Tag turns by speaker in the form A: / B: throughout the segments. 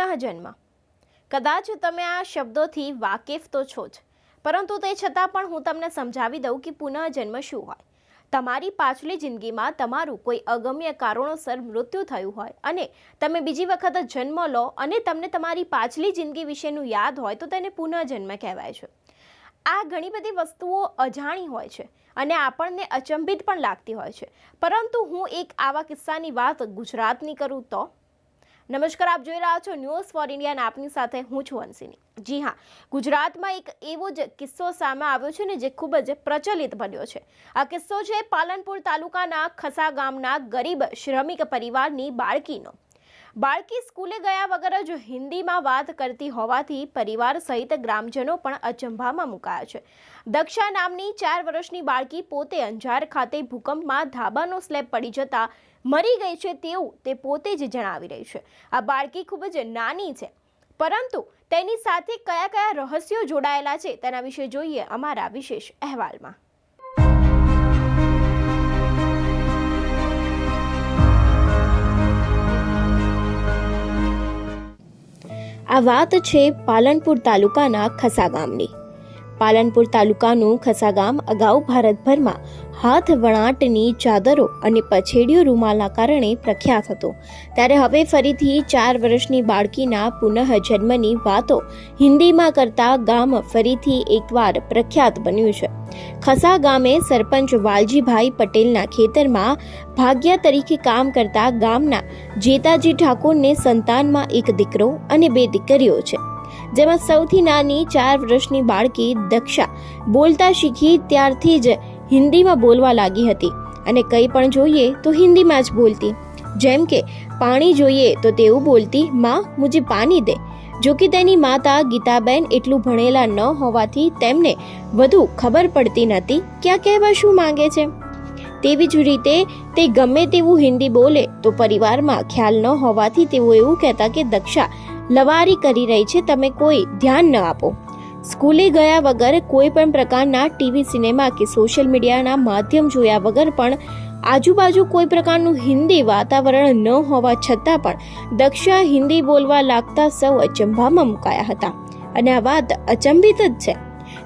A: પુનઃજન્મ. કદાચ તમે આ શબ્દોથી વાકેફ તો છો જ, પરંતુ તે છતાં પણ હું તમને સમજાવી દઉં કે પુનઃજન્મ શું હોય. તમારી પાછલી જિંદગીમાં તમારું કોઈ અગમ્ય કારણોસર મૃત્યુ થયું હોય અને તમે બીજી વખત જન્મ લો અને તમને તમારી પાછલી જિંદગી વિશેનું યાદ હોય તો તેને પુનઃજન્મ કહેવાય છે. આ ઘણી બધી વસ્તુઓ અજાણી હોય છે અને આપણને અચંબિત પણ લાગતી હોય છે, પરંતુ હું એક આવા કિસ્સાની વાત ગુજરાતની કરું તો. નમસ્કાર, આપ જોઈ રહ્યા છો ન્યૂઝ ફોર ઇન્ડિયા અને આપની સાથે હું છું હંસિની. જી હા, ગુજરાતમાં એક એવો જ કિસ્સો સામે આવ્યો છે ને જે ખૂબ જ પ્રચલિત બન્યો છે. આ કિસ્સો છે પાલનપુર તાલુકાના ખસા ગામના ગરીબ શ્રમિક પરિવારની બાળકીનો. બાળકી સ્કૂલે ગયા વગર જ હિન્દીમાં વાત કરતી હોવાથી પરિવાર સહિત ગ્રામજનો પણ અચંભામાં મુકાયા છે. દક્ષા નામની 4 વર્ષની બાળકી પોતે અંજાર ખાતે ભૂકંપમાં ધાબાનો સ્લેબ પડી જતા મરી ગઈ છે તેવું તે પોતે જ જણાવી રહી છે. આ બાળકી ખૂબ જ નાની છે, પરંતુ તેની સાથે કયા કયા રહસ્યો જોડાયેલા છે તેના વિશે જોઈએ અમારા વિશેષ અહેવાલમાં. આ વાત છે પાલનપુર તાલુકાના ખસા ગામની. પાલનપુર તાલુકાનું ખસા ગામ અગાઉ ભારતભરમાં હાથ વણાટની ચાદરો અને પછેડીઓ રૂમાલના કારણે પ્રખ્યાત હતું, ત્યારે હવે ફરીથી 4 વર્ષની બાળકીના પુનઃજન્મની વાતો હિન્દીમાં કરતા ગામ ફરીથી એકવાર પ્રખ્યાત બન્યું છે. ખસા ગામે સરપંચ વાલજીભાઈ પટેલના ખેતરમાં ભાગ્યા તરીકે કામ કરતા ગામના જેતાજી ઠાકોરને સંતાનમાં એક દીકરો અને 2 દીકરીઓ છે, જેમાં સૌથી નાની 4 વર્ષની બાળકી દક્ષા બોલતા શીખી ત્યારથી જ હિન્દીમાં બોલવા લાગી હતી અને કંઈ પણ જોઈએ તો હિન્દીમાં જ બોલતી. જેમ કે પાણી જોઈએ તો તેવું બોલતી, માં મુझे પાણી દે. જો કે તેની માતા ગીતાબેન એટલું ભણેલા ન હોવાથી તેમને વધુ ખબર પડતી નથી કે આ કહેવા શું માંગે છે. તેવી જ રીતે તે ગમે તેવું હિન્દી બોલે તો પરિવારમાં ખ્યાલ ન હોવાથી તેઓ એવું કહેતા કે દક્ષા લવારી કરી રહી છે, તમે કોઈ ધ્યાન ન આપો. સ્કૂલે ગયા વગર કોઈ પણ પ્રકારના ટીવી, સિનેમા કે સોશિયલ મીડિયાના માધ્યમ જોયા વગર પણ આજુબાજુ કોઈ પ્રકારનું હિન્દી વાતાવરણ ન હોવા છતાં પણ દક્ષા હિન્દી બોલવા લાગતા સૌ અચંભામાં મુકાયા હતા. અને આ વાત અચંબિત જ છે.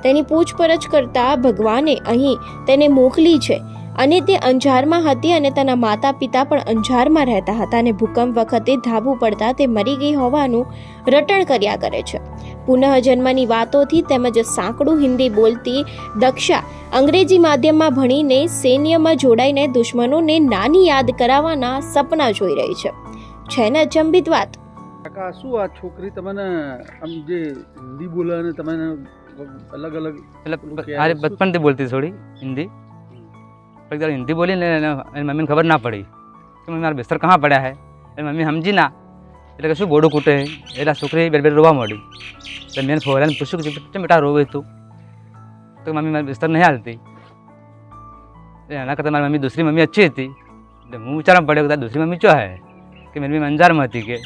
A: તેની પૂછપરછ કરતા ભગવાને અહીં તેને મોકલી છે અને તે અંજારમાં હતી અને તેના માતા પિતા પણ અંજારમાં રહેતા હતા અને ભૂકંપ વખતે ધાબુ પડતા તે મરી ગઈ હોવાનું રટણ કર્યા કરે છે. પુનઃજન્મની વાતોથી તેમજ સાંકડું હિન્દી બોલતી દક્ષા અંગ્રેજી માધ્યમમાં ભણીને સૈન્યમાં જોડાઈને દુશ્મનોને નાની યાદ કરાવવાના સપના જોઈ રહી છે. છે ને અચંબિત વાત.
B: કાકા, શું આ છોકરી તમને આમ જે હિન્દી બોલે અને તમને અલગ અલગ
C: अरे बचपन से बोलती थोड़ी हिंदी, पर जब हिंदी बोली ने मम्मी ने खबर ना पड़ी कि मम्मी मारा बिस्तर कहाँ પડ્યા है. मम्मी समझी ના એટલે કે શું બોડું કૂટે એટલે છોકરી બે રોવા મળી. એટલે મેં ફોરાને પૂછ્યું કે કેમ બેટા રોવે તું, તો મમ્મી મારી બિસ્તર નહીં હાલતી. એના કરતાં મારી મમ્મી દૂસરી મમ્મી अच्छी હતી. એટલે હું વિચારવા પડ્યો કે દૂસરી મમ્મી ચો હે કે મેરી મમ્મી અંજારમાં હતી કે.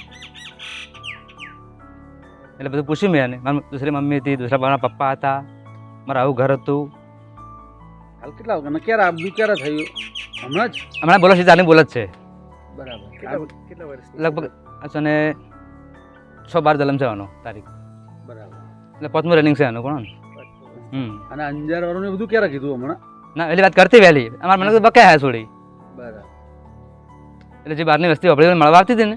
C: એટલે બધું પૂછ્યું મેં, મારી દૂસરી મમ્મી હતી, દૂસરા પપ્પા હતા, મારા આવું ઘર હતું.
B: હાલ કેટલા વાગ્યા ક્યારે આવ્યું, ક્યારે થયું?
C: હમણાં બોલો છે, ચાલી બોલ જ છે.
B: બરાબર. કેટલા વર્ષ?
C: લગભગ અને 6-12 જલમ છે આનો તારીખ.
B: બરાબર.
C: એટલે 5મું રનિંગ છે આનું કોણ.
B: અને અંજાર વાળું બધું ક્યારે કીધું હમણાં?
C: ના એટલી વાત કરતી વહેલી અમારે મને તો બકાય હે થોડી.
B: બરાબર.
C: એટલે જે બહારની વસ્તી આપણે મળવા આવતી હતી ને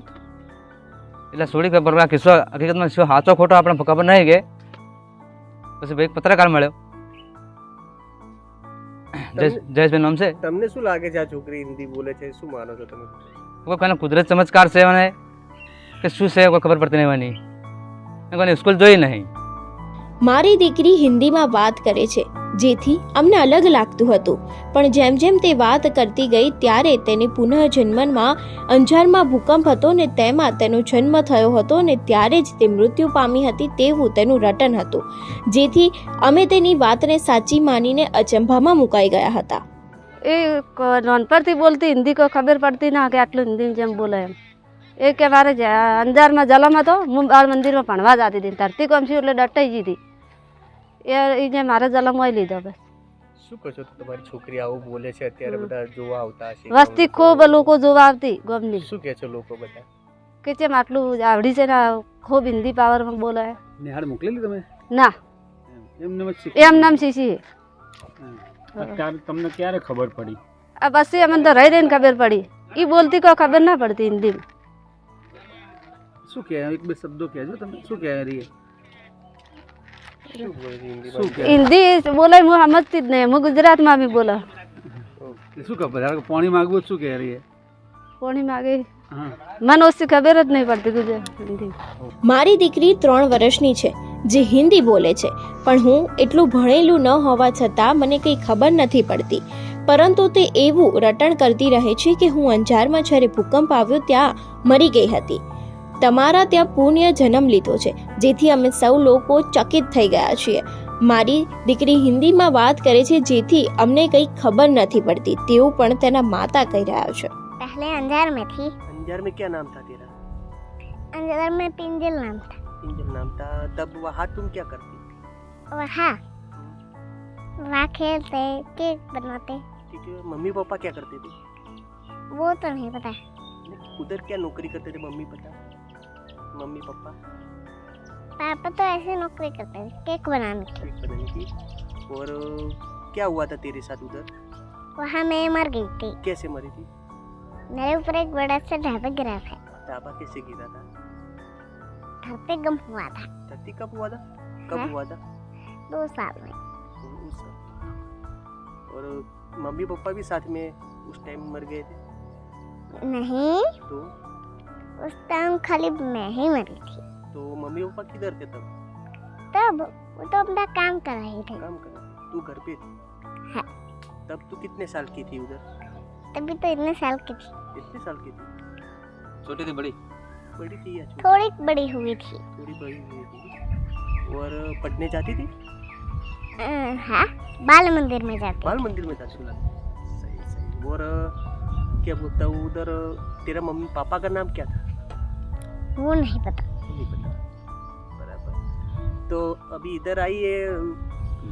C: એટલે થોડી ખબર આ કિસ્સો હકીકતમાં શું સાચો ખોટો આપણે ખબર નહીં કે પછી ભાઈ પત્રકાર મળ્યો, જયેશભાઈ નામ છે.
D: તમને શું લાગે છે આ છોકરી હિન્દી બોલે છે, શું માનો છો તમે?
C: કોઈ કોઈને કુદરત ચમત્કાર છે મને કે શું છે કોઈ ખબર પડતી નહીં મને. કોઈને સ્કૂલ જોઈ નહીં.
A: મારી દીકરી હિન્દીમાં વાત કરે છે જેથી અમને અલગ લાગતું હતું, પણ જેમ જેમ તે વાત કરતી ગઈ ત્યારે તેને પુનઃજન્મમાં અંજારમાં ભૂકંપ હતો ને તેમાં તેનો જન્મ થયો હતો ને ત્યારે જ તે મૃત્યુ પામી હતી તેવું તેનું રટન હતું, જેથી અમે તેની વાતને સાચી માનીને અચંભામાં મુકાઈ ગયા હતા.
E: એ નાનપણથી બોલતી હિન્દી કોઈ ખબર પડતી ના કે આટલું હિન્દી જેમ બોલે એમ. એ કે મારે અંજારમાં જલમ હતો, હું બાળ મંદિરમાં ભણવા જતી હતી, ધરતી કોમ છું એટલે ડટાઈ ગઈ હતી. એને મારે જલમ હોય લીધો. બસ
D: શું કહો છો તમારી છોકરી આવું બોલે છે અત્યારે બધા જોવા આવતા હશે?
E: વસ્તી ખૂબ લોકો જોવા આવતી ગમની.
D: શું કહે છો લોકો બધા?
E: કે જેમ આટલું આવડી છે ને ખૂબ હિન્દી પાવરમાં બોલે
B: નિહાળ મોકલેલી તમે
E: ના
B: એમને જ શીખી
E: એમ નામ શીશી
F: અત્યારે તમને ક્યારે ખબર પડી?
E: આ પછી અમને તો રહી રહીને ખબર પડી એ બોલતી કોઈ ખબર ના પડતી હિન્દીમાં
B: શું કહે એક બે શબ્દો કહેજો તમે શું કહે રહી
D: શું બોલે છે હિન્દી
B: શું કહે
E: હિન્દી બોલે હું સમજતી જ નહીં હું ગુજરાતમાં બી બોલો
B: શું ખબર પાણી માગવું શું કહે રહી
E: કોણી માગે
B: હા
E: મને ઓછી ખબર જ નહીં પડતી ગુજરાત હિન્દી
A: મારી દીકરી 3 વર્ષની છે જે હિન્દી બોલે છે, પણ હું એટલું ભણેલું ન હોવા છતાં મને કંઈ ખબર નથી પડતી. પરંતુ તે એવું રટણ કરતી રહે છે કે હું અંજારમાં જ્યારે ભૂકંપ આવ્યો ત્યાં મરી ગઈ હતી. તમારા ત્યાં પુણ્ય જન્મ લીધો છે, જેથી અમે સૌ લોકો ચકિત થઈ ગયા છીએ. મારી દીકરી હિન્દીમાં વાત કરે છે જેથી અમને કંઈ ખબર નથી પડતી તેવું પણ તેના માતા કહી રહ્યા છે.
G: पहले अंजार में थी।
D: अंजार में क्या नाम था तेरा?
G: अंजार में पिंजल नाम था।
D: पिंजल नाम था। तब वहाँ तुम क्या करती?
G: वहाँ वहाँ खेलते, केक बनाते।
D: ठीक है। मम्मी पापा क्या करते थे?
G: वो तो नहीं पता।
D: उधर क्या नौकरी करते थे मम्मी पापा? मम्मी पापा
G: पापा तो ऐसे नौकरी करते थे, केक बनाने की।
D: केक बनाने की। और क्या हुआ था तेरे साथ उधर?
G: वहाँ मैं मर गई थी।
D: कैसे मरी थी?
G: मेरे ऊपर एक बड़ा सा ढाबा गिरा था।
D: ढाबा कैसे गिरा था?
G: घर पे गम हुआ था।
D: धरती कब हुआ था? कब
G: हाँ?
D: हुआ था?
G: 2 साल में।
D: उस और मम्मी पापा भी साथ में उस टाइम मर गए थे
G: नहीं,
D: तो
G: उस टाइम खाली मैं ही मरी थी।
D: तो मम्मी पापा किधर थे तब?
G: तब वो तो अपना काम कर रहे थे।
D: काम कर तू घर पे थी?
G: हाँ।
D: तब तू कितने साल की थी उधर?
G: तभी तो इतने साल की थी।
D: कितने साल की थी?
C: छोटी थी बड़ी?
D: बड़ी थी या छोटी?
G: थोड़ी बड़ी हुई थी।
D: थोड़ी बड़ी हुई थी। और पढ़ने जाती थी?
G: हाँ, बाल मंदिर में जाते।
D: बाल मंदिर में जाती थी। सही सही। और क्या बोलता हूँ उधर तेरा मम्मी पापा का नाम क्या था?
G: वो नहीं पता।
D: नहीं पता। बराबर। तो अभी इधर आई है,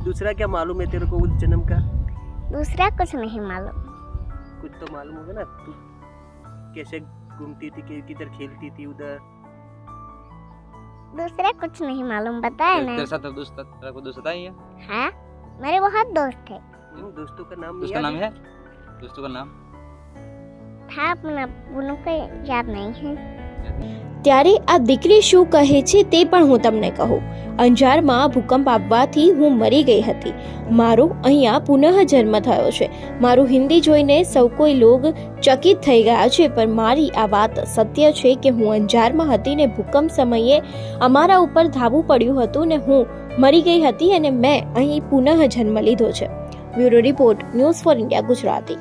D: दूसरा क्या मालूम है तेरे को उस जन्म का?
G: दूसरा कुछ नहीं मालूम।
D: कुछ तो मालूम होगा ना, तू कैसे घूमती थी, किधर खेलती थी उधर?
G: दूसरा कुछ नहीं मालूम, बताया
C: तेरे
G: ना।
C: साथ तेरा कोई दोस्त आता ही है?
G: हाँ, मेरे बहुत दोस्त थे।
D: दोस्तों का नाम
C: उसका
D: याद
C: नाम है? दोस्तों का नाम?
G: था अपना, उनको याद नहीं है।
A: ત્યારે આ દીકરી શું કહે છે તે પણ હું તમને કહું. અંજારમાં ભૂકંપ આવવાથી હું મરી ગઈ હતી. મારો અહીંયા પુનઃ જન્મ થયો છે. મારું હિન્દી જોઈને સૌ કોઈ લોક ચકિત થઈ ગયા છે, પણ મારી આ વાત સત્ય છે કે હું અંજારમાં હતી ને ભૂકંપ સમયે અમારા ઉપર ધાબું પડ્યું હતું ને હું મરી ગઈ હતી અને મેં અહીં પુનઃ જન્મ લીધો છે. Bureau report, news for India Gujarati.